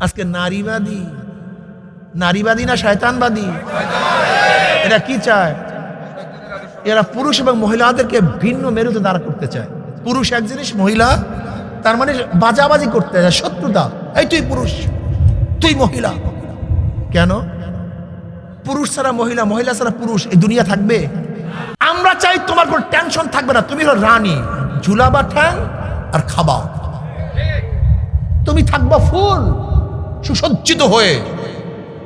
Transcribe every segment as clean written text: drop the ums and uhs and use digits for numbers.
আজকে নারীবাদী না শয়তানবাদী? এরা কি চায়? এরা পুরুষ এবং মহিলাদেরকে ভিন্ন মেরুতে দাঁড়া করতে চায়। পুরুষ এক জিনিস, মহিলা তার মানে বাজাবাজি করতে চায়, শত্রুতা। এই তুই পুরুষ, তুই মহিলা। কেন? পুরুষ ছাড়া মহিলা, মহিলা ছাড়া পুরুষ এই দুনিয়া থাকবে? আমরা চাই তোমার কোনো টেনশন থাকবে না, তুমি হলো রানী, ঝুলাবা ঠ্যাং আর খাবা। তুমি থাকবা ফুল সুসজ্জিত হয়ে,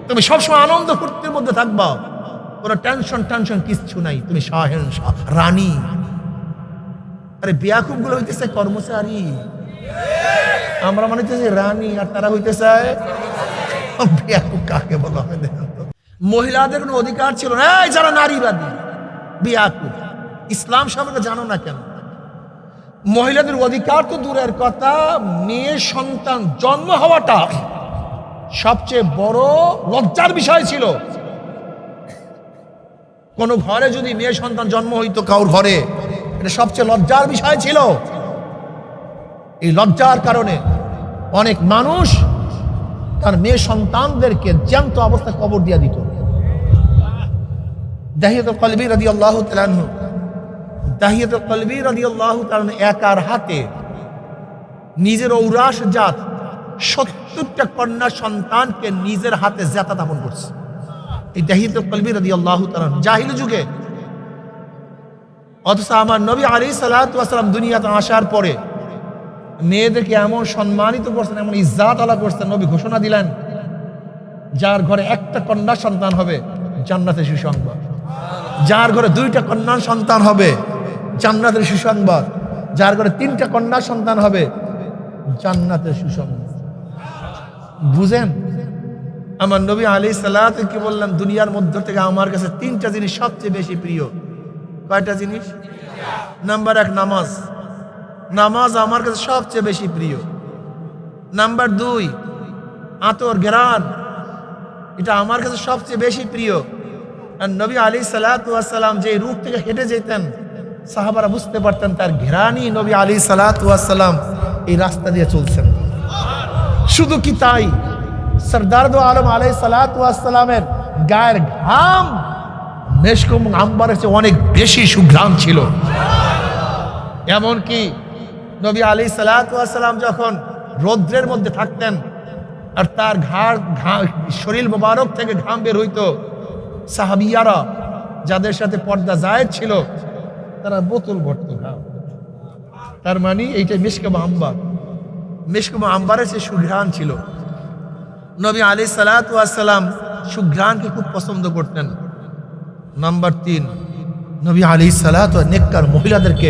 তুমি সবসময় আনন্দ ফুর্তির মধ্যে থাকবা, কোনো টেনশন কিচ্ছু নাই, তুমি শাহেনশাহ রানী। আরে বিয়াকুব গুলো হইতেছে কর্মচারী, আমরা মনে হইতেছে রানী, আর তারা হইতে চায় বিয়াকুব। কাকে বলা হয় দেখেন তো? মহিলাদের কোনো অধিকার ছিল না। এই যারা নারীবাদী বিয়াকুব, ইসলাম সম্পর্কে জানো না কেন? মহিলাদের অধিকার তো দূরের কথা, মেয়ে সন্তান জন্ম হওয়াটা সবচেয়ে বড় লজ্জার বিষয় ছিল। কোন ঘরে যদি মেয়ে সন্তান জন্ম হইতো কাউর ঘরে, এটা সবচেয়ে লজ্জার বিষয় ছিল। এই লজ্জার কারণে অনেক মানুষ তার মেয়ে সন্তানদেরকে জ্যান্ত অবস্থায় কবর দিয়া দিত। দাহিয়াতুল কলবি রাদিয়াল্লাহু তাআলা আনহু, দাহিয়াতুল কলবি রাদিয়াল্লাহু তাআলা একার হাতে নিজের ঔরাস জাত 70টা কন্যা সন্তানকে নিজের হাতে জাতা দাপন করছে। এই দাহিয়াতুল কলবি রাদিয়াল্লাহু তাআলা জাহিলি যুগে। অথচ আমার নবী আলাইহিস সালাতু ওয়াস সালাম দুনিয়াতে আসার পরে মেয়েদেরকে এমন সম্মানিত করছেন, এমন ইজ্জত আলা করছেন, নবী ঘোষণা দিলেন যার ঘরে একটা কন্যা সন্তান হবে জান্নাতের সুসংবাদ, যার ঘরে 2টা কন্যা সন্তান হবে জান্নাতের সুসংবাদ, যার ঘরে 3টা কন্যা সন্তান হবে জান্নাতের সুসংবাদ। বুঝেন? আমার নবী আলাইহিস সালাতু কি বললেন? দুনিয়ার মধ্য থেকে আমার কাছে 3টা জিনিস সবচেয়ে বেশি প্রিয়। কয়টা জিনিস? নাম্বার 1 নামাজ। নামাজ আমার কাছে সবচেয়ে বেশি প্রিয়। নাম্বার 2 আতর ঘ্রাণ, এটা আমার কাছে সবচেয়ে বেশি প্রিয়। আর নবী আলাইহিস সালাতু ওয়াস সালাম যে রূট থেকে হেঁটে যেতেন, সাহাবারা বুঝতে পারতেন তার ঘ্রাণই নবী আলাইহিস সালাতু ওয়াস সালাম এই রাস্তা দিয়ে চলছেন। শুধু কি তাই, সরদার দো আলম আলাইহিস সালাতু ওয়াস সালামের গায়ের ঘাম মেশক এবং আম্বারের চেয়ে অনেক বেশি সুঘ্রাণ ছিল। এমনকি নবী আলাইহিস সালাতু ওয়াস সালাম যখন রৌদ্রের মধ্যে থাকতেন আর তার শরীর মোবারক থেকে ঘাম বের হইতো, সাহাবিয়ারা যাদের সাথে পর্দা জায়েদ ছিল তারা বোতল ভরত ঘাম। তার মানে এইটা মিশক এবং আম্বার, মিশক এবং আম্বারের চেয়ে সুঘ্রাণ ছিল। নবী আলাইহিস সালাতু ওয়াস সালাম সুঘ্রাণকে খুব পছন্দ করতেন। নাম্বার 3 নবী আলাইহিস সালাতু নেককার মহিলাদেরকে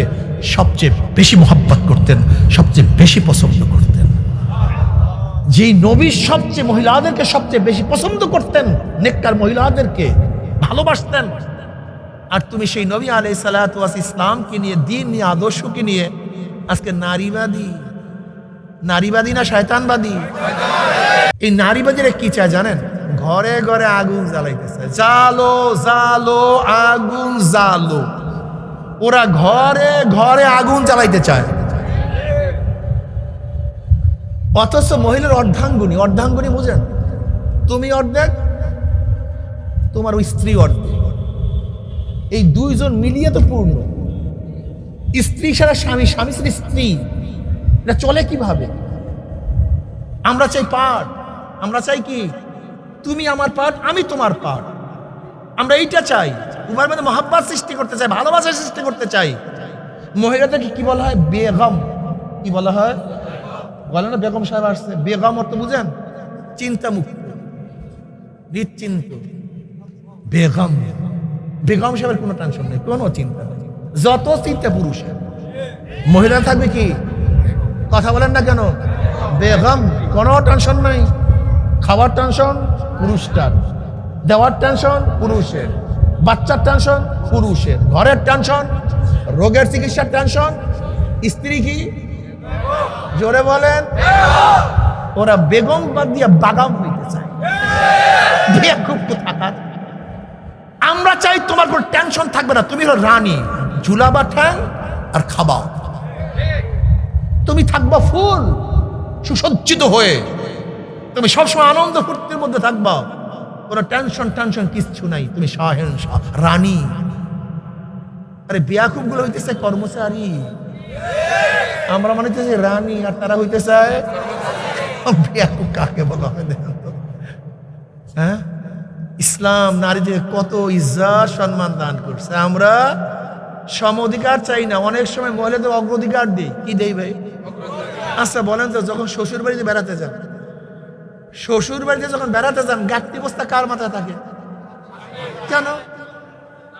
সবচেয়ে বেশি মোহাব্বত করতেন, সবচেয়ে বেশি পছন্দ করতেন। যেই নবী সবচেয়ে মহিলাদেরকে সবচেয়ে বেশি পছন্দ করতেন, নেককার মহিলাদেরকে ভালোবাসতেন, আর তুমি সেই নবী আলাইহিস সালাতু ওয়াস ইসলামকে নিয়ে, দ্বীন নিয়ে, আদর্শকে নিয়ে আজকে নারীবাদী না শয়তানবাদী? এই নারীবাদীরা কি চায় জানেন? ঘরে ঘরে আগুন জ্বালাইতেছে, জালো জালো আগুন জালো। ওরা ঘরে ঘরে আগুন জ্বালাইতে চায়। অথচ মহিলার অর্ধাঙ্গুনি বুঝেন? তুমি অর্ধেক, তোমার ওই স্ত্রী অর্ধেক, এই 2 জন মিলিয়ে তো পূর্ণ। স্ত্রী সারা স্বামী, স্বামী সারা স্ত্রী, এটা চলে কিভাবে? আমরা চাই পার্ট, আমরা চাই কি তুমি আমার পার্ট, আমি তোমার পার্ট। আমরা এইটা চাই, উভয়ের মধ্যে মহাব্বত সৃষ্টি করতে চাই, ভালোবাসা সৃষ্টি করতে চাই। মহিলাদেরকে কি বলা হয়? বেগম। কি বলা হয়? বলে না বেগম সাহেব আসছে। বেগম অর্থ বুঝেন? চিন্তামুক্ত, নিশ্চিন্ত। বেগম, বেগম সাহেবের কোনো টেনশন নেই, কোনো চিন্তা নেই। যত চিন্তা পুরুষের, মহিলা থাকবে কি? কথা বলেন না কেন? বেগম, কোনো টেনশন নাই। খাওয়ার টেনশন পুরুষটার, দেওয়ার টেনশন পুরুষের, বাচ্চার টেনশন পুরুষের, ঘরের টেনশন, রোগের চিকিৎসার টেনশন স্ত্রী কি? জোরে বলেন। ওরা বেগম বাদ দিয়ে বাগাম হইতে চায়। খুব থাকার আমরা চাই তোমার কোনো টেনশন থাকবে না, তুমি হলো রানী, ঝুলাবা ঠ্যাং আর খাবা। তুমি থাকবা ফুল সুসজ্জিত হয়ে, তুমি সবসময় আনন্দ ফুর্তির মধ্যে থাকবা, কোনো টেনশন কিচ্ছু নাই, তুমি শাহেনশাহ রানী। আরে বেয়াকুব গুলো হইতেছে কর্মচারী, আমরা মনে হইতেছে রানী, আর তারা হইতে চায় বেয়াকুব। কাকে বলা হয় দেখেন তো? হ্যাঁ, ইসলাম নারীদের কত ইজ্জত সম্মান দান করছে। আমরা সম অধিকার চাই না, অনেক সময় মহিলাদের অগ্রাধিকার দিই। কি দেই ভাই? আচ্ছা বলেন তো, যখন শ্বশুর বাড়িতে বেড়াতে যান, শ্বশুর বাড়িতে যখন বেড়াতে যান, গাঁটটি বস্তা কার মাথায় থাকে? কেন?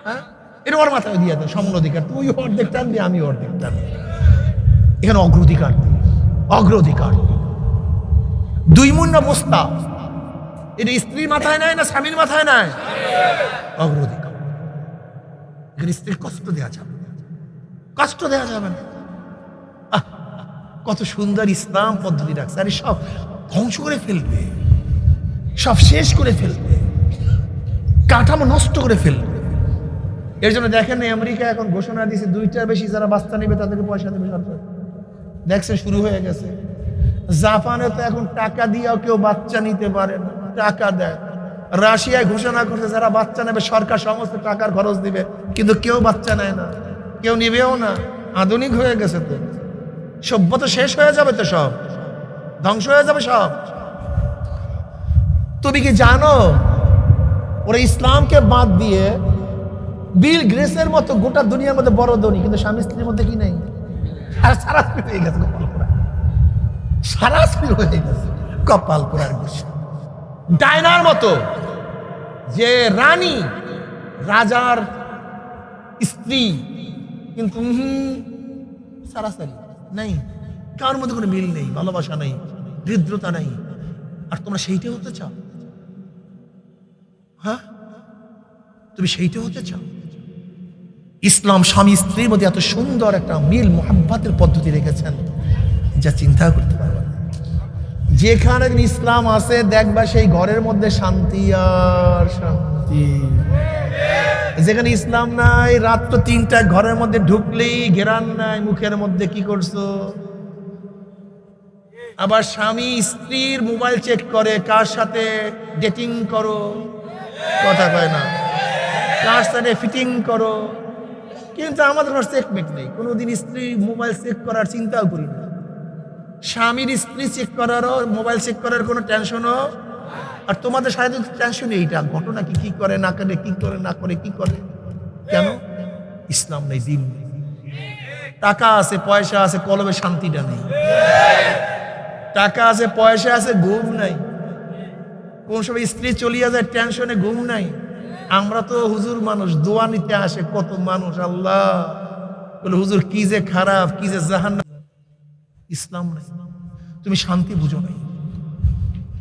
হ্যাঁ, এটা ওর মাথায় দিয়ে দেয় সমান অধিকার। তুই অর্ধেক টানবি, আমি অর্ধেক টানবি। এখানে অগ্রাধিকার দিই, অগ্রাধিকার। 2 মুন্না বস্তা, এটা স্ত্রীর মাথায় নেয় না স্বামীর মাথায় নেয়? অগ্রাধিকার। এখানে স্ত্রীর কষ্ট দেওয়া যাবে, কষ্ট দেওয়া যাবে না। কত সুন্দর ইসলাম পদ্ধতি রাখছে। আরে সব ধ্বংস করে ফেলবে, সব শেষ করে ফেলবে, কাঠামো নষ্ট করে ফেলবে। এর জন্য দেখেন আমেরিকা এখন ঘোষণা দিয়েছে 2টার বেশি যারা বাচ্চা নেবে তাদেরকে পয়সা দেবে সরকার। দেখছেন শুরু হয়ে গেছে। জাপানে তো এখন টাকা দিয়েও কেউ বাচ্চা নিতে পারে না, টাকা দেয়। রাশিয়ায় ঘোষণা করছে যারা বাচ্চা নেবে সরকার সমস্ত টাকার খরচ দিবে, কিন্তু কেউ বাচ্চা নেয় না, কেউ নিবেও না। আধুনিক হয়ে গেছে তো, সভ্যতা শেষ হয়ে যাবে তো, সব ধ্বংস হয়ে যাবে সব। তুমি কি জানো ওরা ইসলামকে বাদ দিয়ে বিল গ্রেসের মতো গোটা দুনিয়ার মধ্যে বড় ধনী, কিন্তু স্বামী স্ত্রীর মধ্যে কি নেই? আর সারাস্ত্রী হয়ে গেছে, কপাল পোড়া, সারাস্ত্রী হয়ে গেছে, কপাল পোড়ার গুষ্টি। ডায়নার মতো যে রানী, রাজার স্ত্রী, কিন্তু সারাসারি নাই, কার মধ্যে কোনো মিল নেই, ভালোবাসা নেই, হৃদ্রতা নেই। আর তোমরা সেইটাই হতে চাও? হ্যাঁ, তুমি সেইটাই হতে চাও? ইসলাম স্বামী স্ত্রীর মধ্যে এত সুন্দর একটা মিল মোহাব্বতের পদ্ধতি রেখেছেন যা চিন্তা করতে পারবে না। যেখানে ইসলাম আছে দেখবা সেই ঘরের মধ্যে শান্তি আর শান্তি। যেখানে ইসলাম নাই, রাত্র 3টা ঘরের মধ্যে ঢুকলেই ঘেরান নাই, মুখের মধ্যে কি করছো? আবার স্বামী স্ত্রীর মোবাইল চেক করে, কার সাথে ডেটিং করো, কথা কয় না, কার সাথে ফিটিং করো। কিন্তু আমাদের কোনো চেকমেট নেই, কোনোদিন স্ত্রী মোবাইল চেক করার চিন্তাও করি না। স্বামীর স্ত্রী চেক করারও, মোবাইল চেক করার কোনো টেনশনও। আর তোমাদের সাথে টেনশন এইটা, ঘটনা কি করে না করে, কি করে না করে, কি করে, কেন? ইসলাম নেই, দিন নেই। টাকা আছে, পয়সা আছে, কলবে শান্তিটা নেই। টাকা আছে, পয়সা আছে, ঘুম নাই। কোন সময় স্ত্রী চলিয়া যায়, টেনশনে ঘুম নাই। আমরা তো হুজুর মানুষ, দোয়া নিতে আসে কত মানুষ, আল্লাহ বলে হুজুর কি যে খারাপ, কি যে জাহান্নাম। ইসলাম নাই, তুমি শান্তি বুঝো নাই।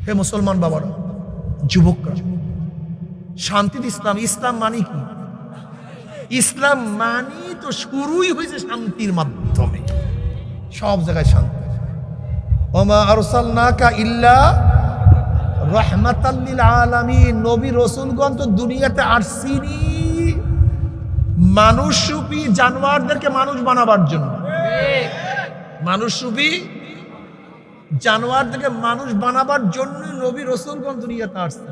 হে মুসলমান বাবারা, যুবকরা, শান্তির ইসলাম। ইসলাম মানে কি? ইসলাম মানি তো শুরুই হয়েছে শান্তির মাধ্যমে, সব জায়গায় শান্তি। ওমা আরসালনাকা ইল্লা রাহমাতাল লিল আলামিন। নবী রাসূলগণ তো দুনিয়াতে আসছেনই মানুষরূপী জানোয়ারদেরকে মানুষ বানাবার জন্য। মানুষরূপী জানোয়ারদেরকে মানুষ বানাবার জন্য নবী রাসূলগণ দুনিয়াতে আসছেন।